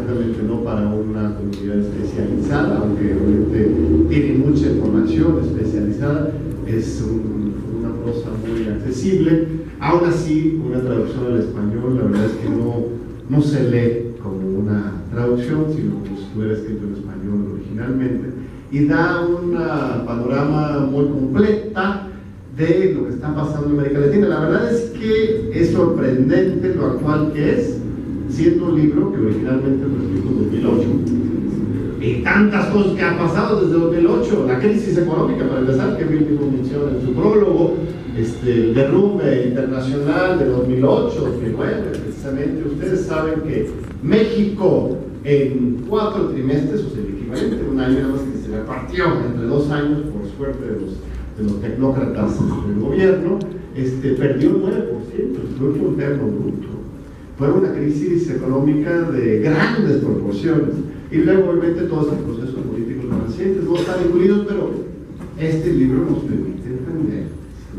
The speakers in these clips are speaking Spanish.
exactamente no para una comunidad especializada, aunque obviamente tiene mucha información especializada, es una prosa muy accesible. Aún así, una traducción al español, la verdad es que no se lee como una traducción, sino como si estuviera escrito en español originalmente, y da un panorama muy completa de lo que está pasando en América Latina. La verdad es que es sorprendente lo actual que es, siendo un libro que originalmente fue escrito en 2008, y tantas cosas que han pasado desde 2008, la crisis económica, para empezar, que Bill mismo menciona en su prólogo, el derrumbe internacional de 2008, 2009, precisamente. Ustedes saben que México en 4 trimestres, o sea, el equivalente a un año, nada más que se repartió entre 2 años, por suerte de los tecnócratas del gobierno, perdió el 9% del Producto Interno Bruto. Fue una crisis económica de grandes proporciones. Y luego, obviamente, todos los procesos políticos más recientes no están incluidos, pero este libro nos permite entender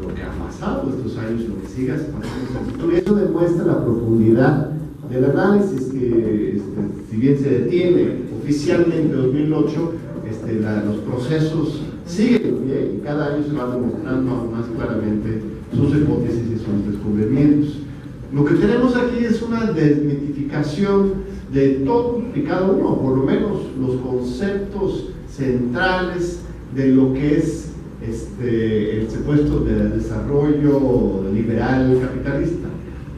lo que ha pasado estos años, lo que siga pasando. Eso demuestra la profundidad del análisis que, si bien se detiene oficialmente en 2008, los procesos siguen bien y cada año se van demostrando aún más claramente sus hipótesis y sus descubrimientos. Lo que tenemos aquí es una desmitificación de todo y cada uno, por lo menos los conceptos centrales de lo que es el supuesto de desarrollo liberal capitalista,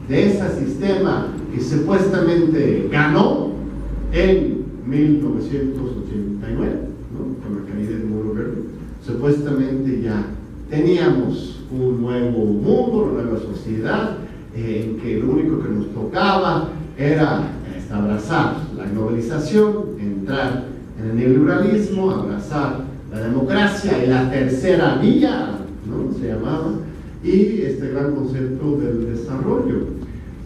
de ese sistema que supuestamente ganó en 1989, ¿no? Con la caída del muro verde. Supuestamente ya teníamos un nuevo mundo, una nueva sociedad, en que lo único que nos tocaba era abrazar la globalización, entrar en el neoliberalismo, abrazar la democracia y la tercera vía, ¿no? Se llamaba, y este gran concepto del desarrollo.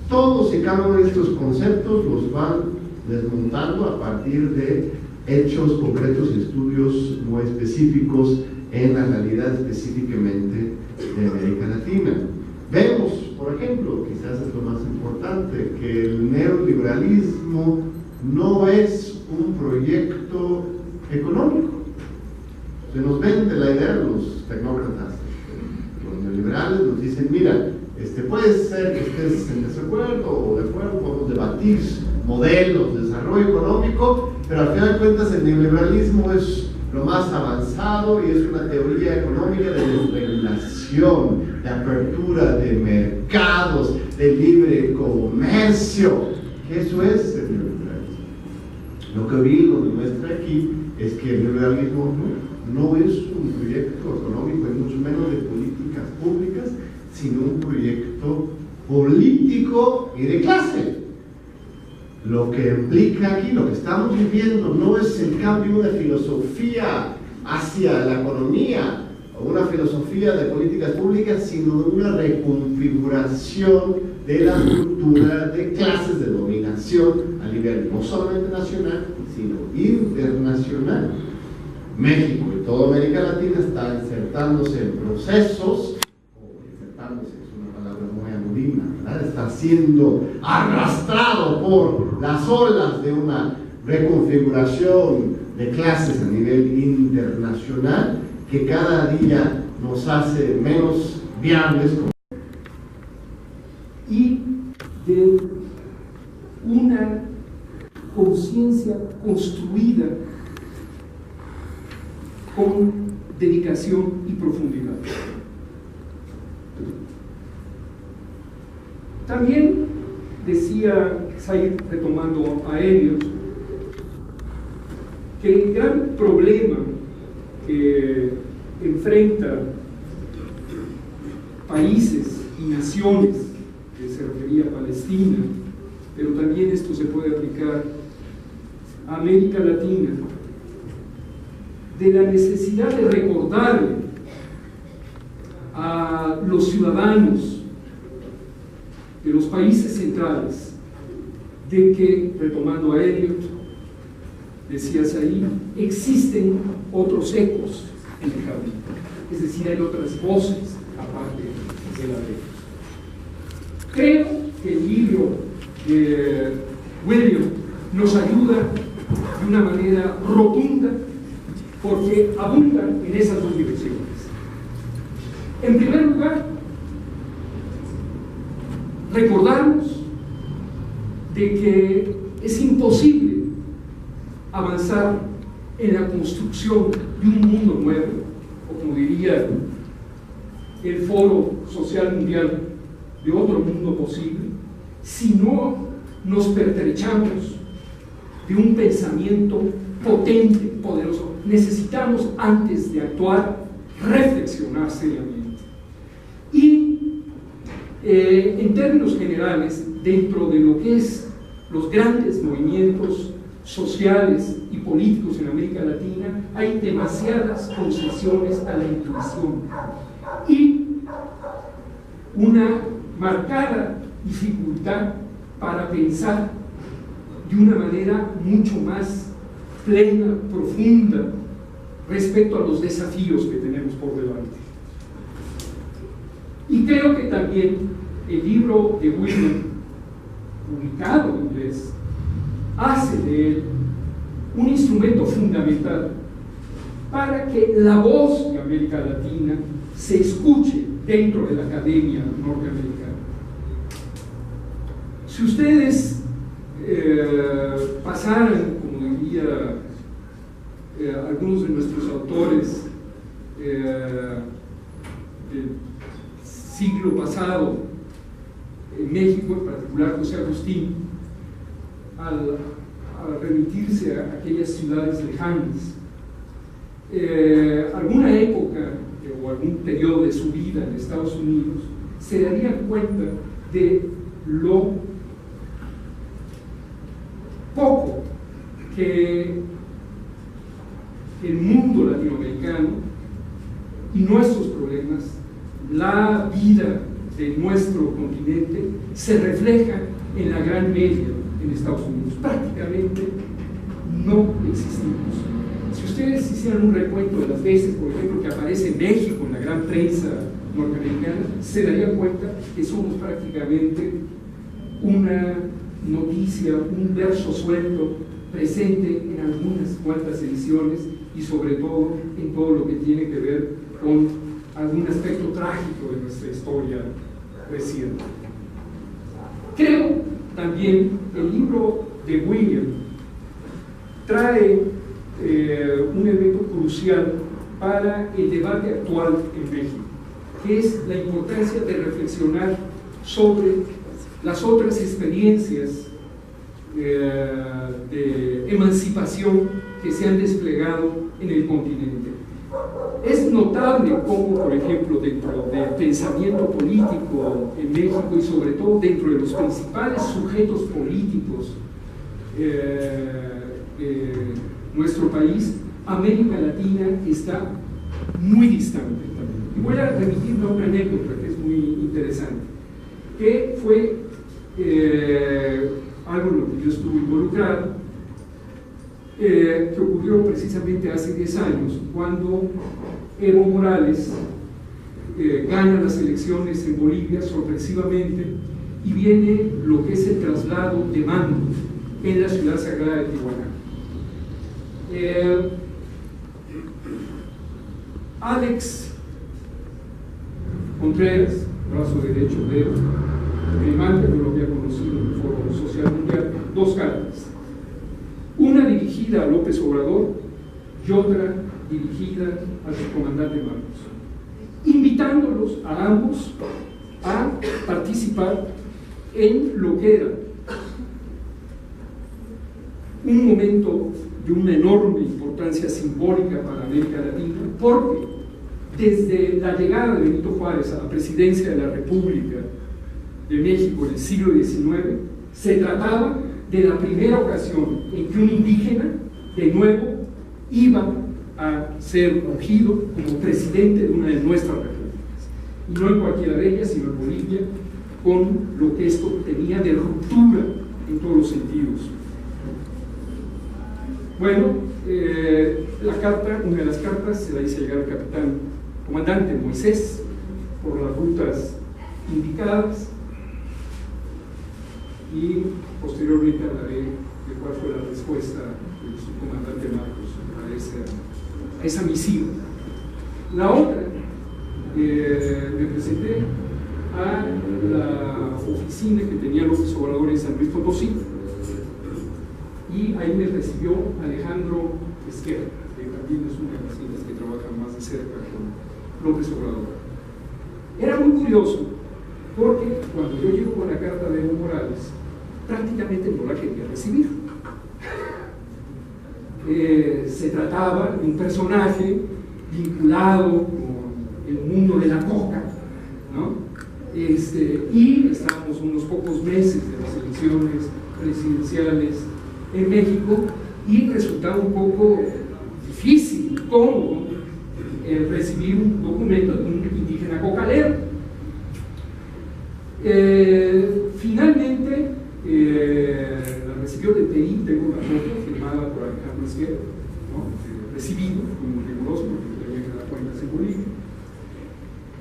Todos y cada uno de estos conceptos los van desmontando a partir de hechos concretos y estudios muy específicos en la realidad específicamente de América Latina. Vemos, por ejemplo, quizás es lo más importante, que el neoliberalismo no es un proyecto económico. Se nos vende la idea los tecnócratas, los neoliberales nos dicen, mira, puede ser que estés en desacuerdo o de acuerdo, podemos debatir modelos de desarrollo económico, pero al final de cuentas el neoliberalismo es lo más avanzado y es una teoría económica de desregulación, de apertura de mercados, de libre comercio. Eso es el neoliberalismo. Lo que Bill nos demuestra aquí es que el neoliberalismo no es un proyecto económico, y mucho menos de políticas públicas, sino un proyecto político y de clase. Lo que implica aquí, lo que estamos viviendo, no es el cambio de filosofía hacia la economía o una filosofía de políticas públicas, sino una reconfiguración de la estructura de clases de dominación a nivel no solamente nacional, sino internacional. México y toda América Latina está insertándose en procesos, es una palabra muy anodina, ¿verdad? Está siendo arrastrado por las olas de una reconfiguración de clases a nivel internacional que cada día nos hace menos viables y de una conciencia construida con dedicación y profundidad. También decía Said, retomando a Eliot, que el gran problema que enfrenta países y naciones, que se refería a Palestina, pero también esto se puede aplicar a América Latina, de la necesidad de recordarle a los ciudadanos de los países centrales de que, retomando a Eliot, decías ahí, existen otros ecos en el jardín, es decir, hay otras voces aparte de la de ellos. Creo que el libro de William nos ayuda de una manera rotunda porque abunda en esas dos direcciones. En primer lugar, recordarnos de que es imposible avanzar en la construcción de un mundo nuevo, o como diría el Foro Social Mundial, de otro mundo posible, si no nos pertrechamos de un pensamiento potente, poderoso. Necesitamos, antes de actuar, reflexionar seriamente. Y en términos generales, dentro de lo que es los grandes movimientos sociales y políticos en América Latina, hay demasiadas concesiones a la intuición y una marcada dificultad para pensar de una manera mucho más plena, profunda, respecto a los desafíos que tenemos por delante. Y creo que también el libro de William, publicado en inglés, hace de él un instrumento fundamental para que la voz de América Latina se escuche dentro de la academia norteamericana. Si ustedes pasaran, como diría algunos de nuestros autores del siglo pasado en México, en particular José Agustín, al remitirse a aquellas ciudades lejanas, alguna época o algún periodo de su vida en Estados Unidos, se darían cuenta de lo poco que el mundo latinoamericano y nuestros problemas, la vida de nuestro continente, se refleja en la gran media en Estados Unidos. Prácticamente no existimos. Si ustedes hicieran un recuento de las veces, por ejemplo, que aparece México en la gran prensa norteamericana, se darían cuenta que somos prácticamente una noticia, un verso suelto presente en algunas cuantas ediciones y sobre todo en todo lo que tiene que ver con algún aspecto trágico de nuestra historia reciente. Creo también el libro de William trae un elemento crucial para el debate actual en México, que es la importancia de reflexionar sobre las otras experiencias de emancipación que se han desplegado en el continente. Es notable cómo, por ejemplo, dentro del pensamiento político en México y sobre todo dentro de los principales sujetos políticos de nuestro país, América Latina está muy distante también. Y voy a remitirme a una anécdota que es muy interesante, que fue algo en lo que yo estuve involucrado, que ocurrió precisamente hace 10 años, cuando Evo Morales gana las elecciones en Bolivia sorpresivamente y viene lo que es el traslado de mando en la ciudad sagrada de Tijuana. Alex Contreras, brazo derecho de Evo, me manda, yo lo había conocido en el Foro Social Mundial, 2 cartas. Una dirigida a López Obrador y otra dirigida al subcomandante Marcos, invitándolos a ambos a participar en lo que era un momento de una enorme importancia simbólica para América Latina, porque desde la llegada de Benito Juárez a la presidencia de la República de México en el siglo XIX, se trataba de la primera ocasión en que un indígena de nuevo iba a ser ungido como presidente de una de nuestras repúblicas, y no en cualquiera de ellas, sino en Bolivia, con lo que esto tenía de ruptura en todos los sentidos. Bueno, una de las cartas se la hice llegar al comandante Moisés por las rutas indicadas. y posteriormente hablaré de cuál fue la respuesta del subcomandante Marcos a esa misiva. La otra, me presenté a la oficina que tenía López Obrador en San Luis Potosí, y ahí me recibió Alejandro Esquerra, que también es una de las gentes que trabaja más de cerca con López Obrador. Era muy curioso, porque cuando yo llego con la carta de Evo Morales, prácticamente no la quería recibir. Se trataba de un personaje vinculado con el mundo de la coca, ¿no? Y estábamos unos pocos meses de las elecciones presidenciales en México, y resultaba un poco difícil, incómodo, recibir un documento de un indígena cocalero. Finalmente la recibió de TI, tengo una nota firmada por Alejandro Esquerra, ¿no? Recibido, muy riguroso, porque tenía que dar cuentas en Bolivia,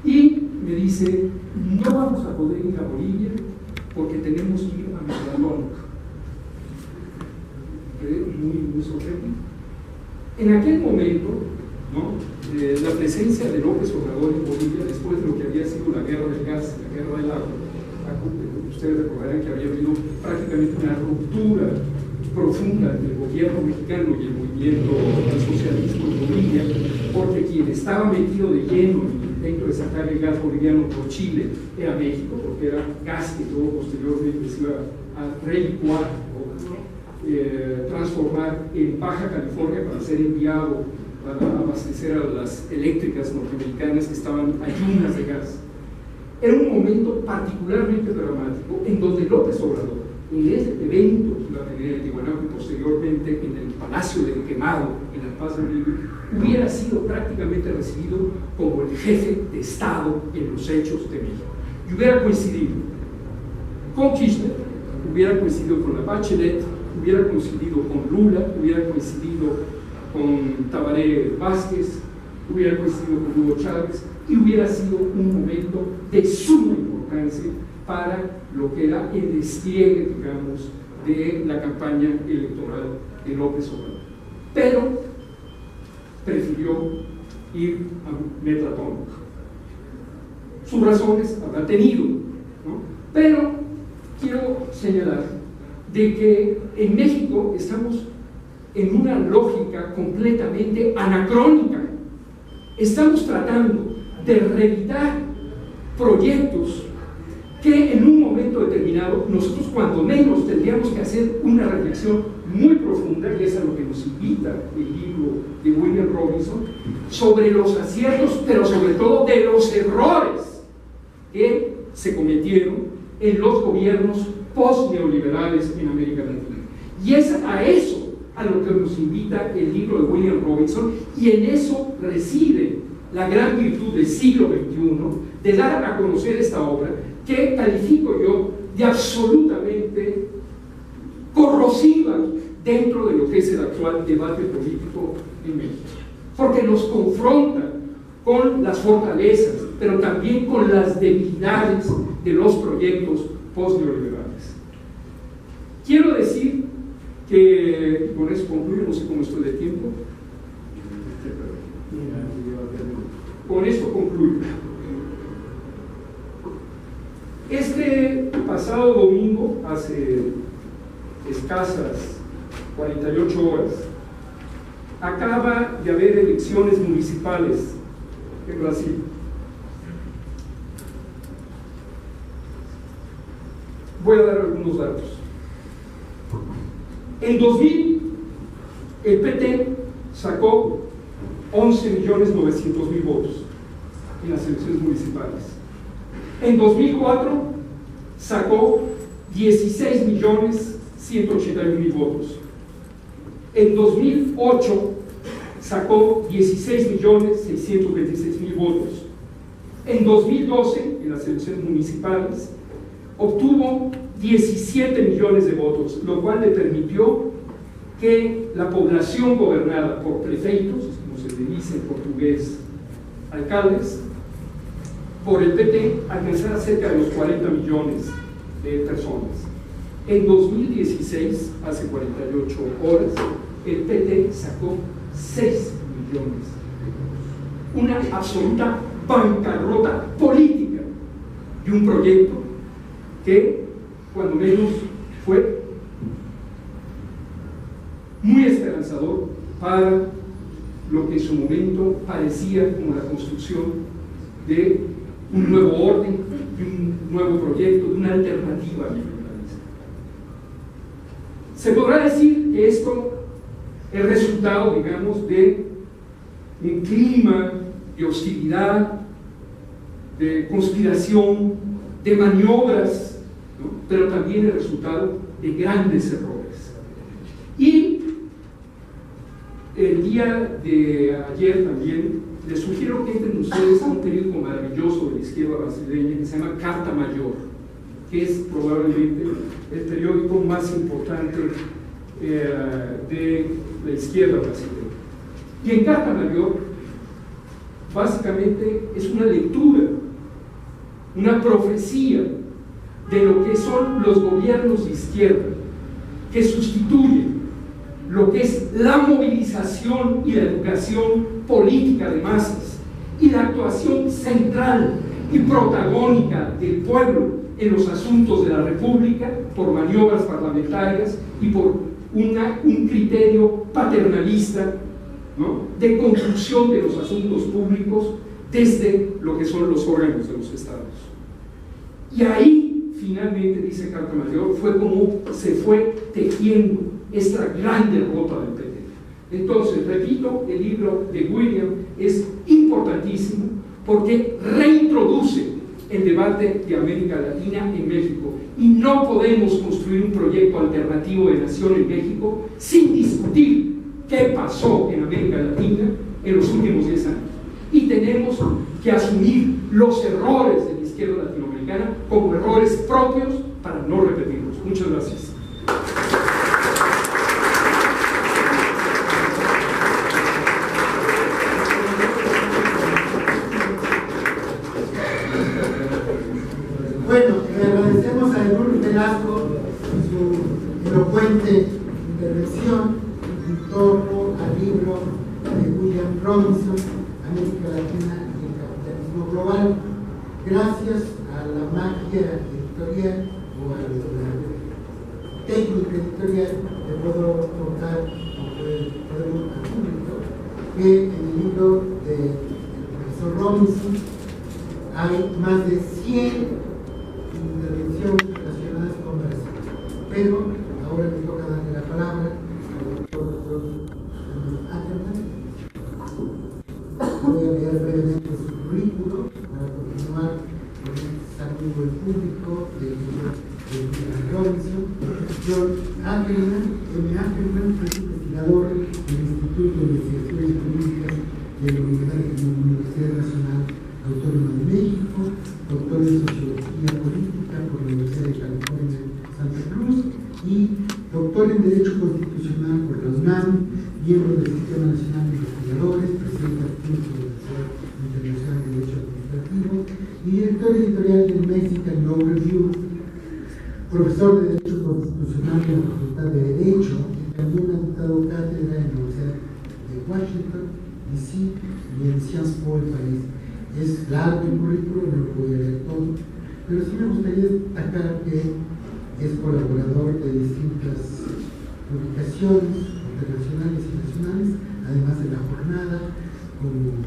y me dice: no vamos a poder ir a Bolivia porque tenemos que ir a Megatónica. Muy sorprendido. En aquel momento, ¿no? La presencia de López Obrador en Bolivia, después de lo que había sido la guerra del gas, la guerra del agua, ustedes recordarán que había habido prácticamente una ruptura profunda entre el gobierno mexicano y el movimiento del socialismo en Bolivia, porque quien estaba metido de lleno en el intento de sacar el gas boliviano por Chile era México, porque era gas que todo posteriormente se iba a relicuar, transformar en Baja California para ser enviado para abastecer a las eléctricas norteamericanas que estaban ayunas de gas. Era un momento particularmente dramático en donde López Obrador, en ese evento que iba a tener en Tijuana y posteriormente en el Palacio del Quemado, en La Paz de Bolivia, hubiera sido prácticamente recibido como el jefe de Estado en los hechos de México. Y hubiera coincidido con Kirchner, hubiera coincidido con la Bachelet, hubiera coincidido con Lula, hubiera coincidido con Tabaré Vázquez, hubiera coincidido con Hugo Chávez, y hubiera sido un momento de suma importancia para lo que era el despliegue, digamos, de la campaña electoral de López Obrador. Pero prefirió ir a Megatónica. Sus razones habrá tenido, ¿no? Pero quiero señalar de que en México estamos en una lógica completamente anacrónica. Estamos tratando de reeditar proyectos que en un momento determinado nosotros cuando menos tendríamos que hacer una reflexión muy profunda, y es a lo que nos invita el libro de William Robinson, sobre los aciertos, pero sobre todo de los errores que se cometieron en los gobiernos post-neoliberales en América Latina. Y es a eso a lo que nos invita el libro de William Robinson, y en eso reside la gran virtud del siglo XXI, de dar a conocer esta obra que califico yo de absolutamente corrosiva dentro de lo que es el actual debate político en México, porque nos confronta con las fortalezas, pero también con las debilidades de los proyectos postneoliberales. Quiero decir que, con eso concluyo, no sé cómo estoy de tiempo, con esto concluyo. Este pasado domingo, hace escasas 48 horas, acaba de haber elecciones municipales en Brasil. Voy a dar algunos datos. En 2000, el PT sacó 11.900.000 votos en las elecciones municipales. En 2004 sacó 16.181.000 votos. En 2008 sacó 16.626.000 votos. En 2012, en las elecciones municipales, obtuvo 17 millones de votos, lo cual le permitió que la población gobernada por prefeitos, como se le dice en portugués, alcaldes, por el PT, alcanzara cerca de los 40 millones de personas. En 2016, hace 48 horas, el PT sacó 6 millones de euros. Una absoluta bancarrota política de un proyecto que, cuando menos, fue muy esperanzador para lo que en su momento parecía como la construcción de un nuevo orden, de un nuevo proyecto, de una alternativa al liberalismo. Se podrá decir que esto es resultado, digamos, de un clima de hostilidad, de conspiración, de maniobras, ¿no? Pero también el resultado de grandes errores. Y el día de ayer también les sugiero que entren ustedes a un periódico maravilloso de la izquierda brasileña que se llama Carta Mayor, que es probablemente el periódico más importante de la izquierda brasileña. Y en Carta Mayor básicamente es una lectura, una profecía de lo que son los gobiernos de izquierda, que sustituyen lo que es la movilización y la educación política de masas y la actuación central y protagónica del pueblo en los asuntos de la República por maniobras parlamentarias y por un criterio paternalista, ¿no?, de construcción de los asuntos públicos desde lo que son los órganos de los estados. Y ahí, finalmente, dice Carta Mayor, fue como se fue tejiendo esta gran derrota del PT. Entonces, repito, el libro de William es importantísimo porque reintroduce el debate de América Latina en México, y no podemos construir un proyecto alternativo de nación en México sin discutir qué pasó en América Latina en los últimos 10 años, y tenemos que asumir los errores de la izquierda latinoamericana como errores propios para no repetirlos. Muchas gracias. Bueno, le agradecemos a Edmundo Velasco su elocuente intervención en torno al libro de William Robinson, América Latina y el capitalismo global. Gracias a la magia editorial o a la técnica editorial, le puedo contar al público que en el libro del profesor Robinson hay más de 100 intervenciones relacionadas con Brasil. Pero ahora me toca darle la palabra al doctor Ackerman. Voy a leer brevemente su currículo para continuar con el saludo del público del libro de William Robinson. John Ackerman, M. Ackerman, es investigador del Instituto de Investigaciones Políticas de la Universidad Nacional Autónoma de México, doctor en Sociología Política por la Universidad de California, Santa Cruz, y doctor en Derecho Constitucional por la UNAM, miembro del Sistema Nacional de Investigadores, presidente adjunto de la Sociedad Internacional de Derecho Administrativo y director editorial del Mexican Law Review, profesor de Derecho Constitucional en la Facultad de Derecho, y también ha dictado cátedra en la Universidad de Washington, D.C. y en Sciences Po en París. Es largo el currículo, no lo voy a leer todo, pero sí me gustaría destacar que es colaborador de distintas publicaciones internacionales y nacionales, además de La Jornada, como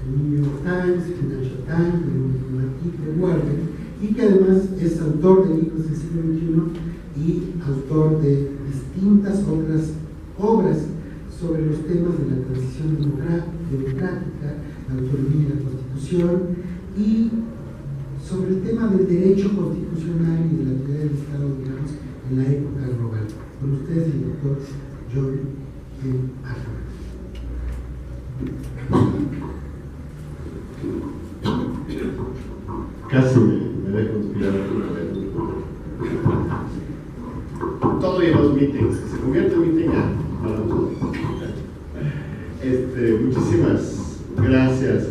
el New York Times, Financial Times, el último artículo, The Guardian, y que además es autor de libros del siglo XXI y autor de distintas otras obras sobre los temas de la transición democrática, la autonomía y la constitución, y sobre el tema del derecho constitucional y de la teoría del Estado, digamos, en la época global. Con ustedes el doctor John Ackerman. Casi me dejo inspirar alguna vez. Todo en los meetings, se convierte en meeting ya. Muchísimas gracias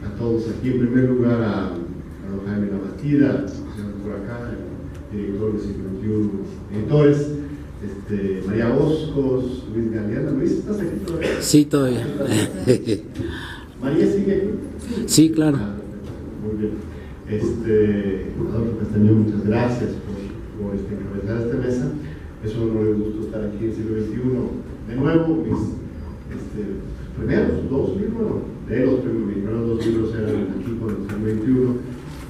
a todos aquí. En primer lugar a don Jaime Labastida, por acá, director de Siglo XXI Editores, María Boscos, Luis Galeana. Luis, ¿estás aquí todavía? Sí, todavía. ¿María sigue aquí? Sí, claro. Muy bien. Adolfo Castañón, muchas gracias por encabezar esta mesa. Es un honor y gusto estar aquí en Siglo XXI. De nuevo, mis primeros dos libros, mis primeros dos libros eran aquí con el Siglo XXI,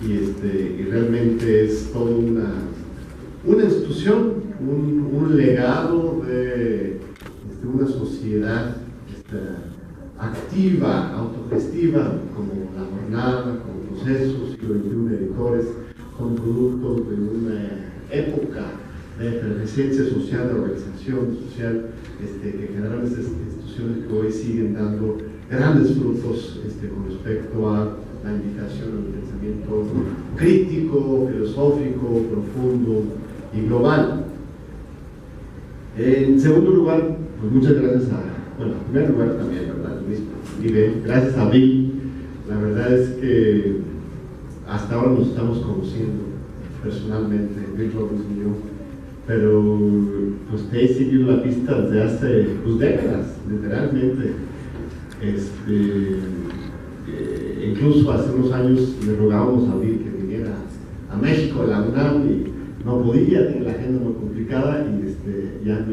y realmente es toda una institución, un legado de una sociedad activa, autogestiva, como La Jornada, como Procesos, Siglo XXI Editores, son productos de una época de efervescencia social, de organización social, que generaron estas instituciones que hoy siguen dando grandes frutos con respecto a la invitación al pensamiento crítico, filosófico, profundo y global. En segundo lugar, pues muchas gracias en primer lugar también, ¿verdad? Gracias a Bill. La verdad es que hasta ahora nos estamos conociendo personalmente, Bill Robbins y yo, pero pues te he seguido la pista desde hace décadas, literalmente. Incluso hace unos años le rogábamos a Bill que viniera a México, a la UNAM, y no podía, tenía la agenda muy complicada, y ya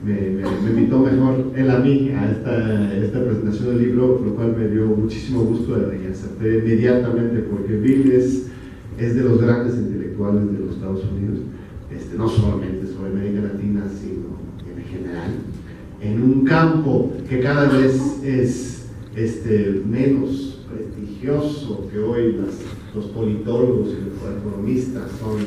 me invitó mejor él a mí a esta presentación del libro, lo cual me dio muchísimo gusto y acepté inmediatamente, porque Bill es de los grandes intelectuales de los Estados Unidos, no solamente sobre América Latina, sino en general, en un campo que cada vez es menos prestigioso, que hoy los politólogos y los economistas son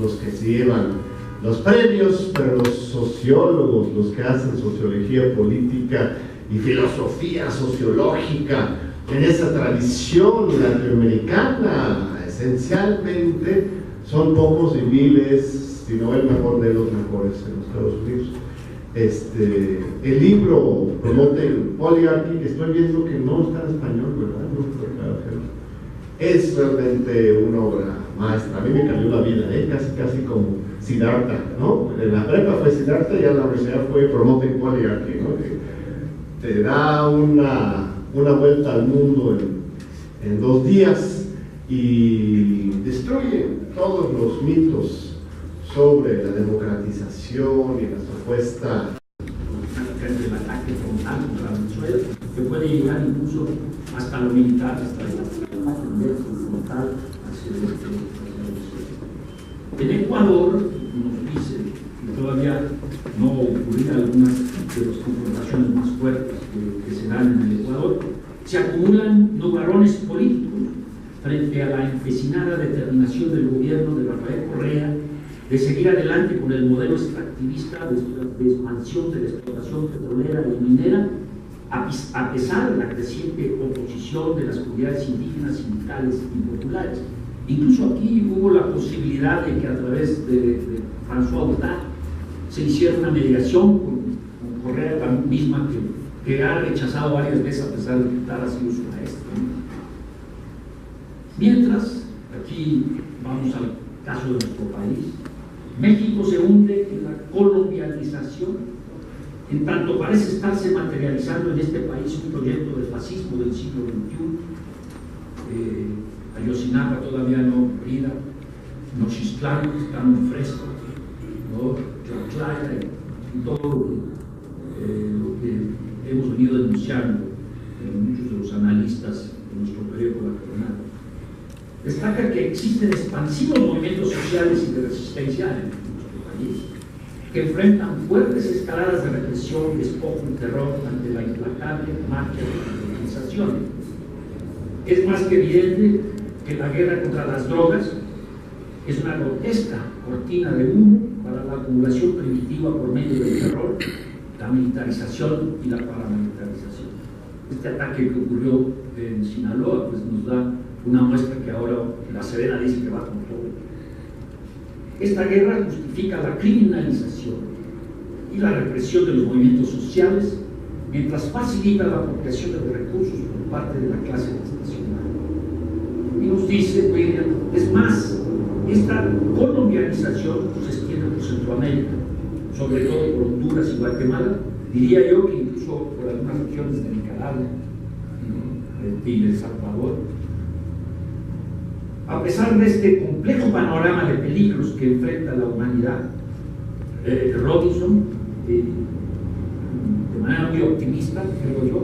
los que se llevan los premios, pero los sociólogos, los que hacen sociología política y filosofía sociológica en esa tradición latinoamericana, esencialmente son pocos y miles, si no el mejor de los mejores en los Estados Unidos. El libro Promoting Polyarchy, estoy viendo que no está en español, ¿verdad? No está claro. Es realmente una obra maestra. A mí me cambió la vida, casi como Siddhartha, ¿no? En la prepa fue Siddhartha y en la universidad fue Promoting Polyarchy, ¿no? Te da una vuelta al mundo en 2 días y destruye todos los mitos sobre la democratización y la supuesta del ataque frontal contra Venezuela, que puede llegar incluso hasta lo militar, hasta el ataque frontal hacia Venezuela. En Ecuador nos dice que todavía no ocurrían algunas de las confrontaciones más fuertes que se dan en el Ecuador. Se acumulan nubarrones políticos frente a la empecinada determinación del gobierno de Rafael Correa de seguir adelante con el modelo extractivista de expansión de la explotación petrolera y minera, a pesar de la creciente oposición de las comunidades indígenas, sindicales y populares. Incluso aquí hubo la posibilidad de que a través de François Audin se hiciera una mediación con Correa, la misma que ha rechazado varias veces a pesar de que tal ha sido su maestro. Mientras, aquí vamos al caso de nuestro país, México se hunde en la colombianización, en tanto parece estarse materializando en este país un proyecto de fascismo del siglo XXI. Ayotzinapa todavía no herida, Nochistlán está muy fresco, ¿no? Tlaxcala y todo lo que hemos venido denunciando muchos de los analistas de nuestro periódico La Jornada. Destaca que existen expansivos movimientos sociales y de resistencia en nuestro país que enfrentan fuertes escaladas de represión, despojo y terror ante la implacable marcha de organización. Es más que evidente que la guerra contra las drogas es una grotesca cortina de humo para la acumulación primitiva por medio del terror, la militarización y la paramilitarización. Este ataque que ocurrió en Sinaloa pues nos da una muestra que ahora la Sedena dice que va con todo. Esta guerra justifica la criminalización y la represión de los movimientos sociales, mientras facilita la apropiación de los recursos por parte de la clase estacional. Y nos dice William, es más, esta colombianización globalización se extiende por Centroamérica, sobre todo por Honduras y Guatemala, diría yo que incluso por algunas regiones de Nicaragua y de El Salvador. A pesar de este complejo panorama de peligros que enfrenta la humanidad, Robinson, de manera muy optimista, creo yo,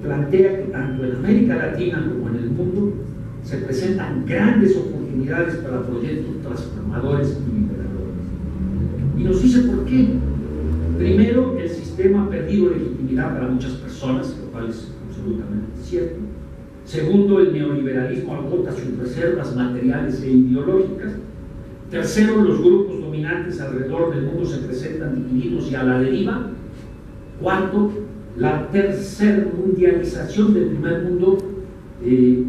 plantea que tanto en América Latina como en el mundo se presentan grandes oportunidades para proyectos transformadores y liberadores. Y nos dice por qué. Primero, el sistema ha perdido legitimidad para muchas personas, lo cual es absolutamente cierto. Segundo, el neoliberalismo agota sus reservas materiales e ideológicas. Tercero, los grupos dominantes alrededor del mundo se presentan divididos y a la deriva. Cuarto, la tercermundialización del primer mundo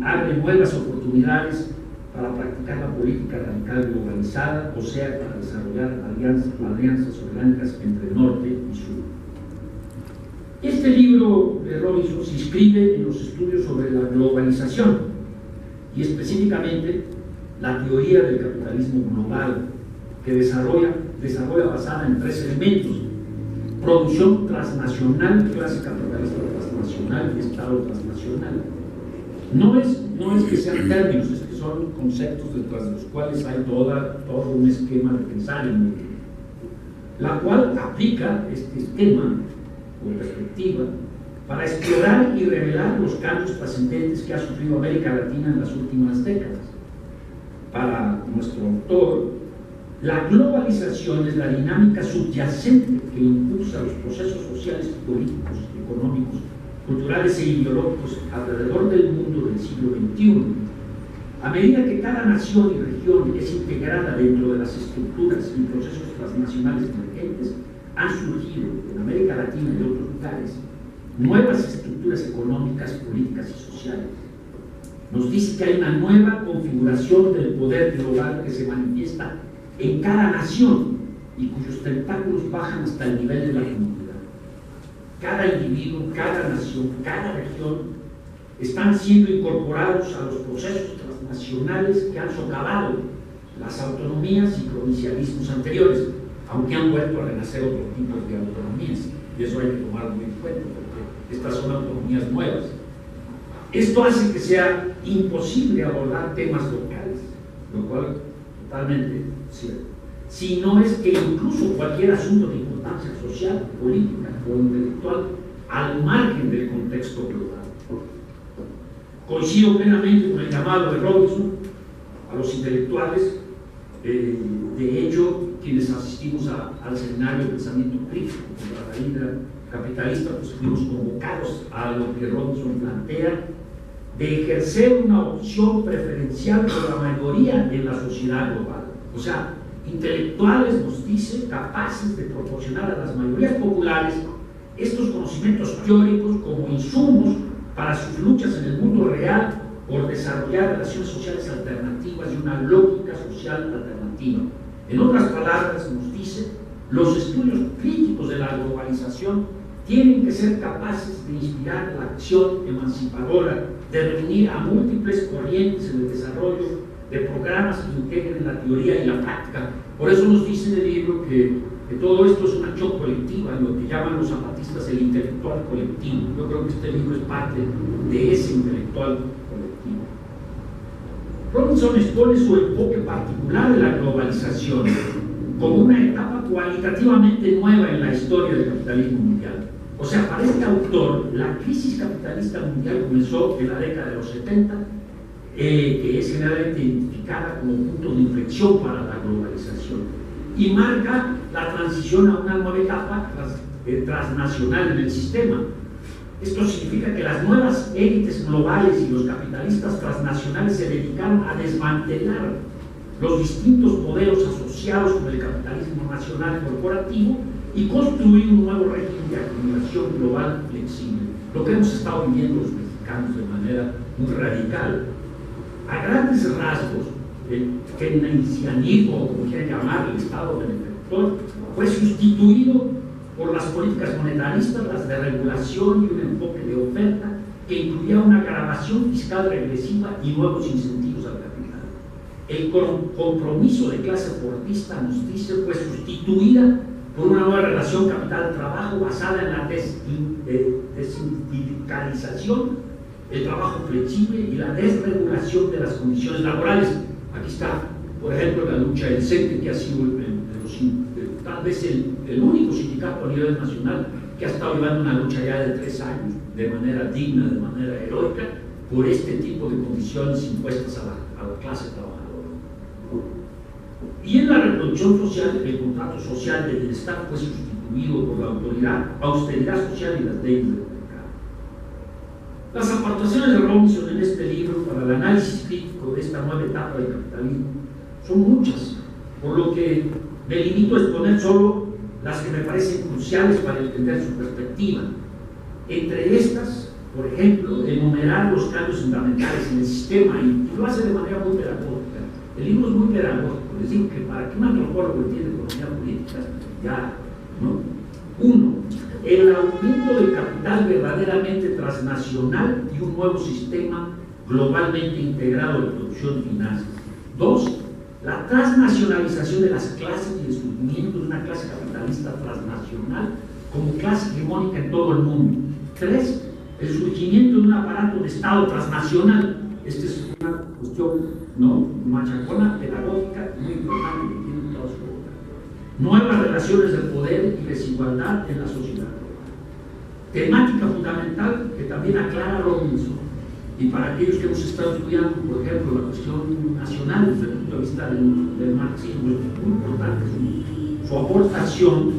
abre nuevas oportunidades para practicar la política radical globalizada, o sea, para desarrollar alianzas orgánicas entre el norte y sur. Este libro de Robinson se inscribe en los estudios sobre la globalización y específicamente la teoría del capitalismo global, que desarrolla basada en 3 elementos: producción transnacional, clase capitalista transnacional y Estado transnacional. No es que sean términos, es que son conceptos detrás de los cuales hay todo un esquema de pensar en el, la cual aplica este esquema o perspectiva para explorar y revelar los cambios trascendentes que ha sufrido América Latina en las últimas décadas. Para nuestro autor, la globalización es la dinámica subyacente que impulsa los procesos sociales, políticos, económicos, culturales e ideológicos alrededor del mundo del siglo XXI. A medida que cada nación y región es integrada dentro de las estructuras y procesos transnacionales emergentes, han surgido en América Latina y otros lugares nuevas estructuras económicas, políticas y sociales. Nos dice que hay una nueva configuración del poder global que se manifiesta en cada nación y cuyos tentáculos bajan hasta el nivel de la comunidad. Cada individuo, cada nación, cada región están siendo incorporados a los procesos transnacionales que han socavado las autonomías y provincialismos anteriores, aunque han vuelto a renacer otros tipos de autonomías, y eso hay que tomarlo muy en cuenta, porque estas son autonomías nuevas. Esto hace que sea imposible abordar temas locales, lo cual totalmente cierto. Si no es que incluso cualquier asunto de importancia social, política o intelectual al margen del contexto global. Coincido plenamente con el llamado de Robinson a los intelectuales. De hecho, quienes asistimos al seminario de pensamiento crítico contra la hidra capitalista, pues fuimos convocados a lo que Robinson plantea de ejercer una opción preferencial por la mayoría en la sociedad global. O sea, intelectuales, nos dice, capaces de proporcionar a las mayorías populares estos conocimientos teóricos como insumos para sus luchas en el mundo real por desarrollar relaciones sociales alternativas y una lógica social alternativa. En otras palabras, nos dice, los estudios críticos de la globalización tienen que ser capaces de inspirar la acción emancipadora, de reunir a múltiples corrientes en el desarrollo de programas que integren la teoría y la práctica. Por eso nos dice en el libro que todo esto es una acción colectiva, lo que llaman los zapatistas el intelectual colectivo. Yo creo que este libro es parte de ese intelectual colectivo. Robinson expone su enfoque particular de la globalización como una etapa cualitativamente nueva en la historia del capitalismo mundial. O sea, para este autor, la crisis capitalista mundial comenzó en la década de los 70, que es generalmente identificada como punto de inflexión para la globalización, y marca la transición a una nueva etapa transnacional en el sistema. Esto significa que las nuevas élites globales y los capitalistas transnacionales se dedicaron a desmantelar los distintos modelos asociados con el capitalismo nacional corporativo y construir un nuevo régimen de acumulación global flexible, lo que hemos estado viviendo los mexicanos de manera muy radical. A grandes rasgos, el keynesianismo, como quieran llamar, el Estado benefactor, fue sustituido por las políticas monetaristas, las de regulación y un enfoque de oferta que incluía una gravación fiscal regresiva y nuevos incentivos al capital. el compromiso de clase fordista, nos dice, fue sustituida por una nueva relación capital-trabajo basada en la desindicalización, el trabajo flexible y la desregulación de las condiciones laborales. Aquí está, por ejemplo, la lucha del CENTE, que ha sido tal vez el único sindicato a nivel nacional que ha estado llevando una lucha ya de 3 años, de manera digna, de manera heroica, por este tipo de condiciones impuestas a la clase trabajadora. Y en la reproducción social, el contrato social de bienestar fue sustituido por la austeridad social y las leyes del mercado. Las aportaciones de Robinson en este libro para el análisis crítico de esta nueva etapa del capitalismo son muchas, por lo que me limito a exponer solo las que me parecen cruciales para entender su perspectiva. Entre estas, por ejemplo, enumerar los cambios fundamentales en el sistema, y lo hace de manera muy pedagógica. El libro es muy pedagógico, les digo que para que un antropólogo entienda economía política, ya, ¿no? 1. El aumento del capital verdaderamente transnacional y un nuevo sistema globalmente integrado de producción y finanzas. 2. La transnacionalización de las clases y el surgimiento de una clase capitalista transnacional como clase hegemónica en todo el mundo. 3. El surgimiento de un aparato de Estado transnacional. Esta es una cuestión, ¿no?, machacona, pedagógica, muy importante, que tiene toda su obra. Nuevas relaciones de poder y desigualdad en la sociedad. Temática fundamental que también aclara Robinson, y para aquellos que hemos estado estudiando, por ejemplo, la cuestión nacional desde el punto de vista del marxismo, es muy importante su aportación,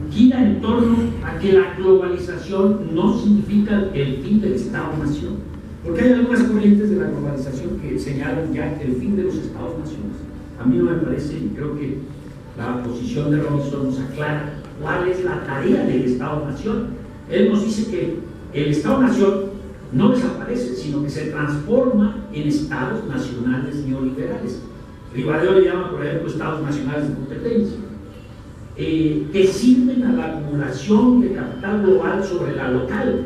gira en torno a que la globalización no significa el fin del Estado-Nación. Porque hay algunas corrientes de la globalización que señalan ya el fin de los Estados-naciones. A mí no me parece, y creo que la posición de Robinson nos aclara cuál es la tarea del Estado-nación. Él nos dice que el Estado-nación no desaparece, sino que se transforma en estados nacionales neoliberales. Ribadeo le llama, por ejemplo, estados nacionales de competencia, que sirven a la acumulación de capital global sobre la local.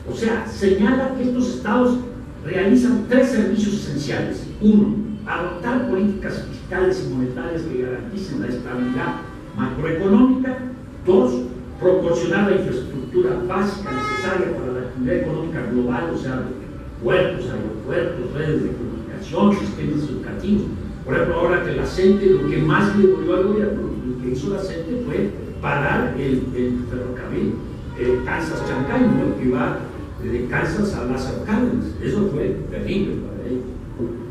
O sea, señala que estos estados realizan 3 servicios esenciales. 1. Adoptar políticas fiscales y monetarias que garanticen la estabilidad macroeconómica. 2. Proporcionar la infraestructura básica necesaria para la actividad económica global, o sea, puertos, aeropuertos, redes de comunicación, sistemas educativos. Por ejemplo, ahora que la CENTE, lo que más le dolió al gobierno, lo que hizo la CENTE fue parar el ferrocarril Kansas-Chancay, ¿no?, que va de Kansas a Lázaro Cárdenas. Eso fue terrible para ellos.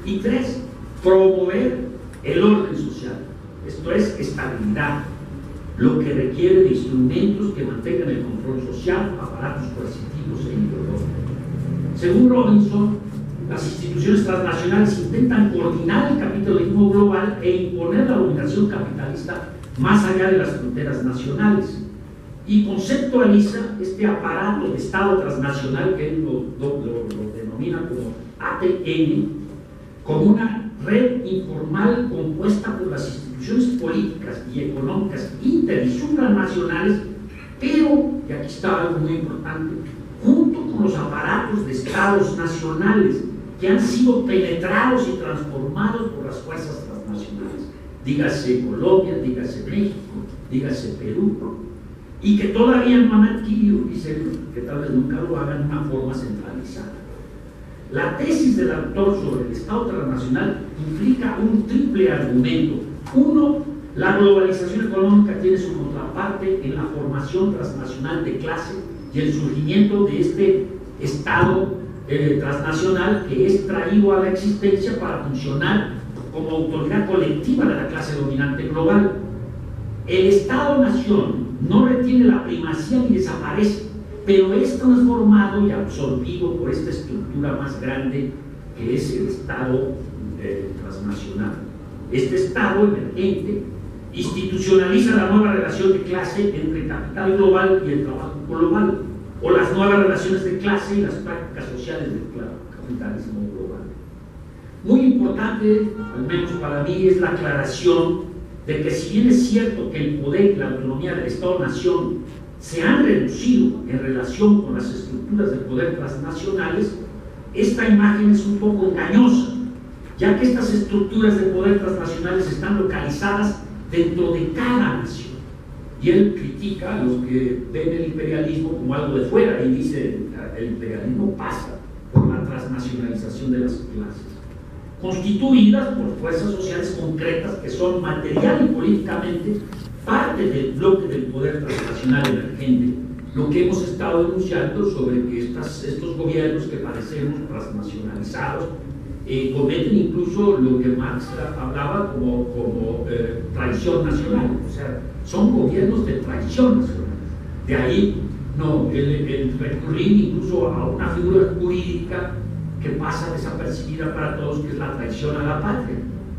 Y 3, promover el orden social, esto es estabilidad, lo que requiere de instrumentos que mantengan el control social, aparatos coercitivos e ideológicos. Según Robinson, las instituciones transnacionales intentan coordinar el capitalismo global e imponer la dominación capitalista más allá de las fronteras nacionales, y conceptualiza este aparato de Estado transnacional, que él lo denomina como ATN, como una red informal compuesta por las instituciones políticas y económicas inter y supranacionales, pero, y aquí está algo muy importante, junto con los aparatos de estados nacionales que han sido penetrados y transformados por las fuerzas transnacionales, dígase Colombia, dígase México, dígase Perú, y que todavía no han adquirido, dice que tal vez nunca lo hagan, una forma centralizada. La tesis del autor sobre el Estado transnacional implica un triple argumento. 1. La globalización económica tiene su contraparte en la formación transnacional de clase y el surgimiento de este Estado transnacional que es traído a la existencia para funcionar como autoridad colectiva de la clase dominante global. El Estado-nación no retiene la primacía ni desaparece, pero es transformado y absorbido por esta estructura más grande que es el Estado transnacional. Este Estado emergente institucionaliza la nueva relación de clase entre el capital global y el trabajo global, o las nuevas relaciones de clase y las prácticas sociales del capitalismo global. Muy importante, al menos para mí, es la aclaración de que si bien es cierto que el poder y la autonomía del Estado-nación se han reducido en relación con las estructuras de poder transnacionales, esta imagen es un poco engañosa, ya que estas estructuras de poder transnacionales están localizadas dentro de cada nación. Y él critica a los que ven el imperialismo como algo de fuera y dice: el imperialismo pasa por la transnacionalización de las clases, constituidas por fuerzas sociales concretas que son material y políticamente parte del bloque del poder transnacional emergente. Lo que hemos estado denunciando sobre que estos gobiernos que parecemos transnacionalizados cometen incluso lo que Marx hablaba como traición nacional, o sea, son gobiernos de traición nacional. De ahí el recurrir incluso a una figura jurídica que pasa desapercibida para todos, que es la traición a la patria.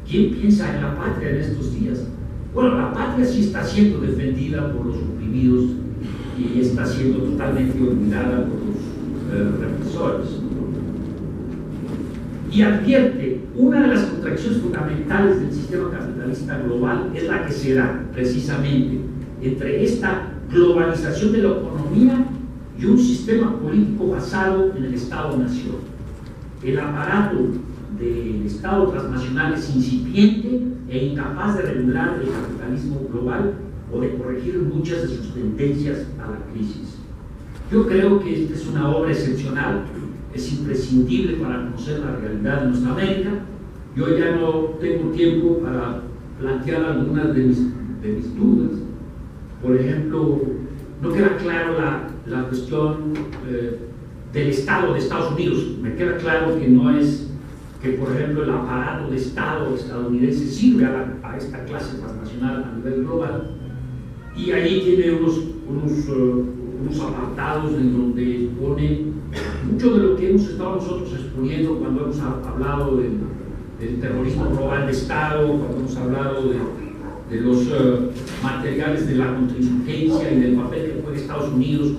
¿Quién piensa en la patria en estos días? Bueno, la patria sí está siendo defendida por los oprimidos y está siendo totalmente olvidada por los represores. Y advierte: una de las contradicciones fundamentales del sistema capitalista global es la que se da precisamente entre esta globalización de la economía y un sistema político basado en el Estado-nación. El aparato del Estado transnacional es incipiente e incapaz de regular el capitalismo global o de corregir muchas de sus tendencias a la crisis. Yo creo que esta es una obra excepcional, es imprescindible para conocer la realidad de nuestra América. Yo ya no tengo tiempo para plantear algunas de mis dudas. Por ejemplo, no queda claro la cuestión del Estado de Estados Unidos. Me queda claro que no es que, por ejemplo, el aparato de Estado estadounidense sirve a esta clase transnacional a nivel global. Y ahí tiene unos apartados en donde pone mucho de lo que hemos estado nosotros exponiendo cuando hemos hablado del terrorismo global de Estado, cuando hemos hablado de los materiales de la contrainsurgencia y del papel que juega Estados Unidos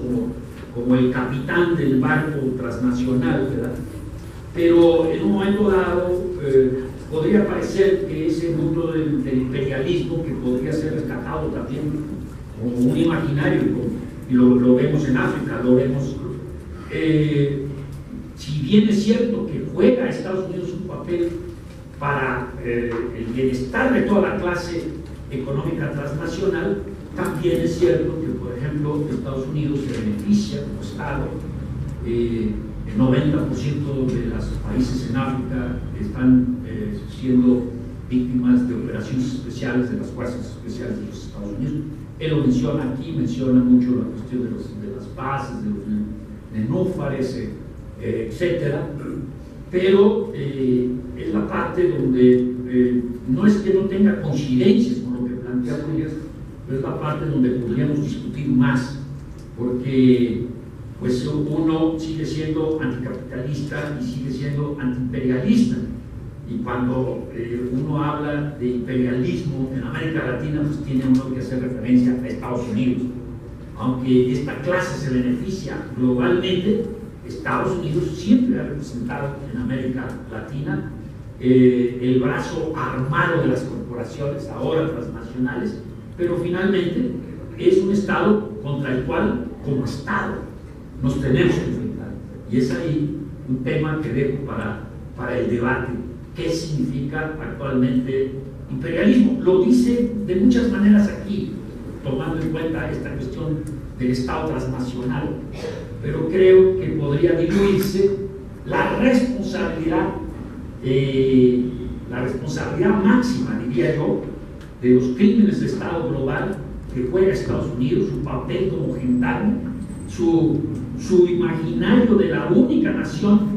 como el capitán del barco transnacional, ¿verdad? Pero en un momento dado podría parecer que ese mundo del imperialismo, que podría ser rescatado también como un imaginario, y lo vemos en África, lo vemos, si bien es cierto que juega Estados Unidos un papel para el bienestar de toda la clase económica transnacional, también es cierto que, por ejemplo, Estados Unidos se beneficia como Estado. El 90% de los países en África están siendo víctimas de operaciones especiales de las fuerzas especiales de los Estados Unidos. Él lo menciona aquí, menciona mucho la cuestión de las bases, de los nenúfares, etcétera, pero es la parte donde no es que no tenga coincidencias con lo que plantea Ruiz, pero es la parte donde podríamos discutir más, porque pues uno sigue siendo anticapitalista y sigue siendo antiimperialista, y cuando uno habla de imperialismo en América Latina, pues tiene uno que hacer referencia a Estados Unidos. Aunque esta clase se beneficia globalmente, Estados Unidos siempre ha representado en América Latina el brazo armado de las corporaciones, ahora transnacionales, pero finalmente es un Estado contra el cual, como Estado, nos tenemos que enfrentar. Y es ahí un tema que dejo para el debate. ¿Qué significa actualmente imperialismo? Lo dice de muchas maneras aquí, tomando en cuenta esta cuestión del Estado transnacional, pero creo que podría diluirse la responsabilidad máxima, diría yo, de los crímenes de Estado global que juega Estados Unidos, su papel como gendarme, su imaginario de la única nación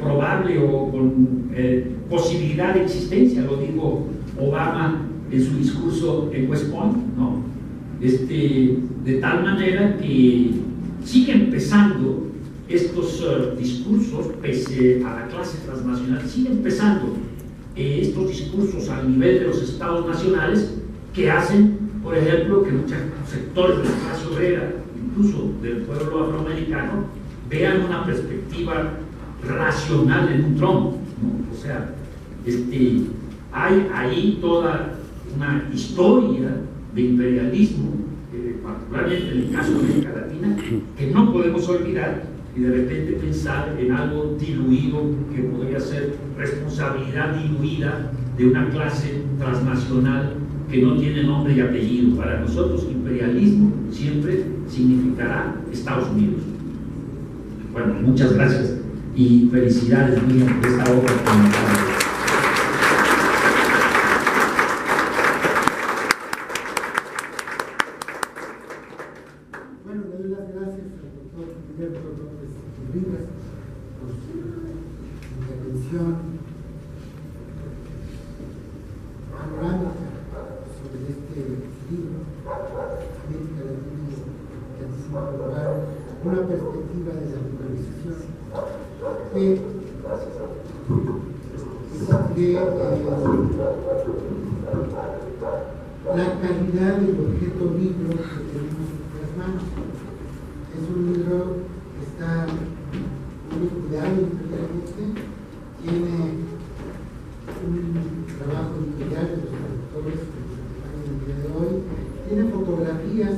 probable o con posibilidad de existencia, lo dijo Obama en su discurso en West Point, ¿no? De tal manera que sigue empezando estos discursos, pese a la clase transnacional, sigue empezando estos discursos al nivel de los estados nacionales que hacen, por ejemplo, que muchos sectores de la clase obrera, incluso del pueblo afroamericano, vean una perspectiva racional en un Trump, ¿no? O sea, hay ahí toda una historia de imperialismo, particularmente en el caso de América Latina, que no podemos olvidar y de repente pensar en algo diluido que podría ser responsabilidad diluida de una clase transnacional que no tiene nombre y apellido. Para nosotros, imperialismo siempre significará Estados Unidos. Bueno, muchas gracias y felicidades, Miriam, por esta obra. Bueno, le doy las gracias al doctor Gilberto López Rivas por su intervención panorámica sobre este libro, América Latina y Antísimo Global, una perspectiva de la globalización, que la calidad del objeto libro que tenemos en las manos. Es un libro que está muy cuidado integralmente, tiene un trabajo editorial de los traductores que nos acompañan el día de hoy, tiene fotografías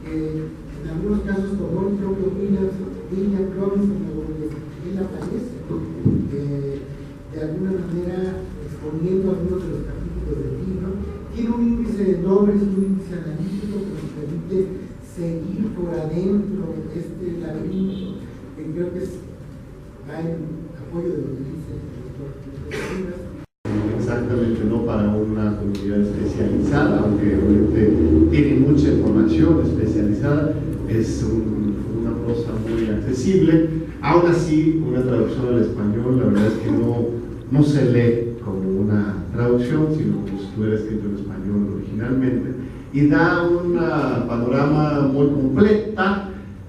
que en algunos casos tomó el propio William Robinson, donde él aparece de alguna manera exponiendo algunos de los capítulos del libro. Tiene un índice de nombres y un índice analítico que nos permite seguir por adentro este laberinto, que creo que va en apoyo de lo que dice el doctor Rivas. Exactamente, no para una comunidad especializada, aunque obviamente tiene mucha información especializada, es una prosa muy accesible. Aún así, una traducción al español, la verdad es que no se lee como una traducción, sino como si estuviera escrito en español originalmente, y da una panorama muy completa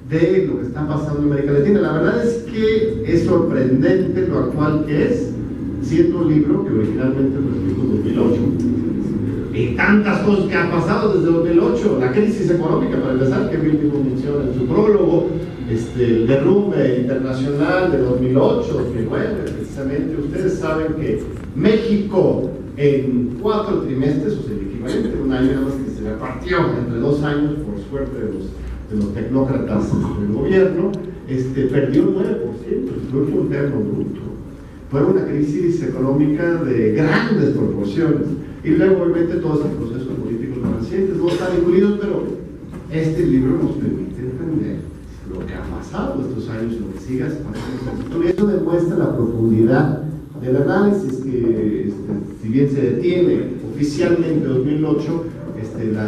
de lo que está pasando en América Latina. La verdad es que es sorprendente lo actual que es, siendo un libro que originalmente fue escrito en 2008. Y tantas cosas que han pasado desde 2008, la crisis económica, para empezar, que Bill mismo menciona en su prólogo, el derrumbe internacional de 2008, 2009, precisamente. Ustedes saben que México en 4 trimestres, o sea, el equivalente a un año, nada más que se repartió entre 2 años, por suerte de los tecnócratas del gobierno, perdió el 9% del Producto Interno Bruto. Fue una crisis económica de grandes proporciones. Y luego, obviamente, todos los procesos políticos recientes no están incluidos, pero este libro nos permite entender lo que ha pasado estos años y lo que siga pasando. Y eso demuestra la profundidad del análisis que, si bien se detiene oficialmente en 2008,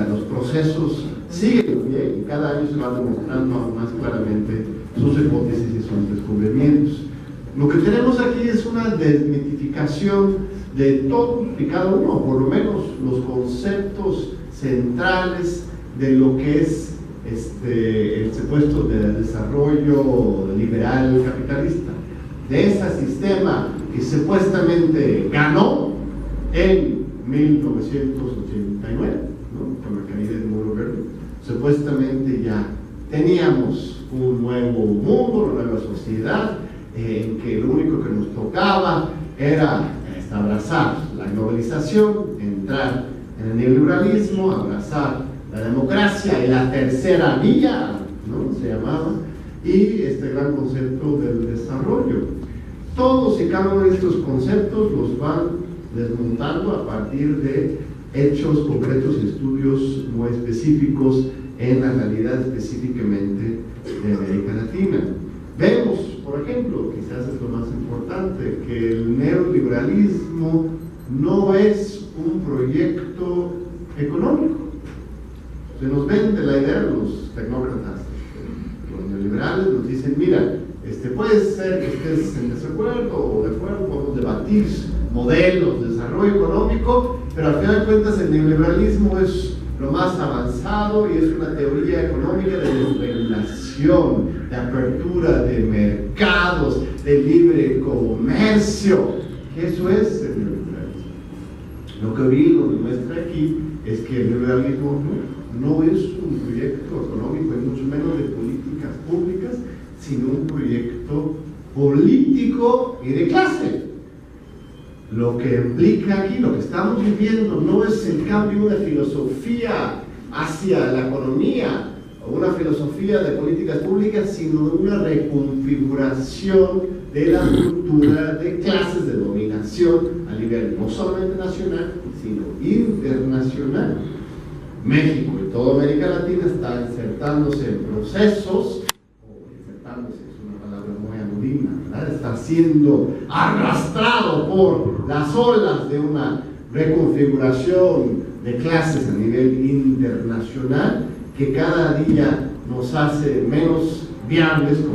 los procesos siguen bien y cada año se va demostrando aún más claramente sus hipótesis y sus descubrimientos. Lo que tenemos aquí es una desmitificación de todo y cada uno, por lo menos los conceptos centrales de lo que es el supuesto de desarrollo liberal capitalista, de ese sistema que supuestamente ganó en 1989, ¿no? Con la caída del muro verde. Supuestamente ya teníamos un nuevo mundo, una nueva sociedad, en que lo único que nos tocaba era abrazar la globalización, entrar en el neoliberalismo, abrazar la democracia y la tercera vía, ¿no? Se llamaba, y este gran concepto del desarrollo. Todos y cada uno de estos conceptos los van desmontando a partir de hechos concretos y estudios muy específicos en la realidad específicamente de América Latina. Vemos, por ejemplo, quizás es lo más importante, que el neoliberalismo no es un proyecto económico. Se nos vende la idea los tecnócratas, los neoliberales nos dicen, mira, puede ser que estés en desacuerdo o de acuerdo, podemos debatir modelos de desarrollo económico, pero al final de cuentas el neoliberalismo es lo más avanzado y es una teoría económica de desregulación, de apertura de mercados, de libre comercio. Eso es el neoliberalismo. Lo que Bill nos demuestra aquí es que el neoliberalismo no es un proyecto económico y mucho menos de políticas públicas, sino un proyecto político y de clase. Lo que implica aquí, lo que estamos viviendo, no es el cambio de una filosofía hacia la economía una filosofía de políticas públicas, sino una reconfiguración de la estructura de clases de dominación a nivel no solamente nacional, sino internacional. México y toda América Latina está insertándose en procesos, o insertándose es una palabra muy anodina, ¿verdad? Está siendo arrastrado por las olas de una reconfiguración de clases a nivel internacional que cada día nos hace menos viables